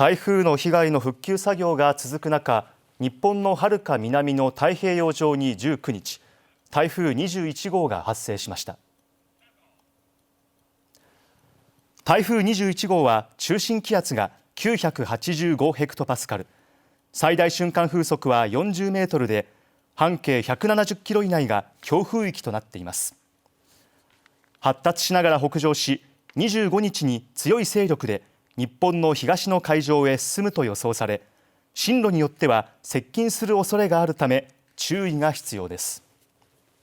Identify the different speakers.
Speaker 1: 台風の被害の復旧作業が続く中、日本のはるか南の太平洋上に19日、台風21号が発生しました。台風21号は中心気圧が985ヘクトパスカル、最大瞬間風速は40メートルで、半径170キロ以内が強風域となっています。発達しながら北上し、25日に強い勢力で日本の東の海上へ進むと予想され、進路によっては接近する恐れがあるため注意が必要です。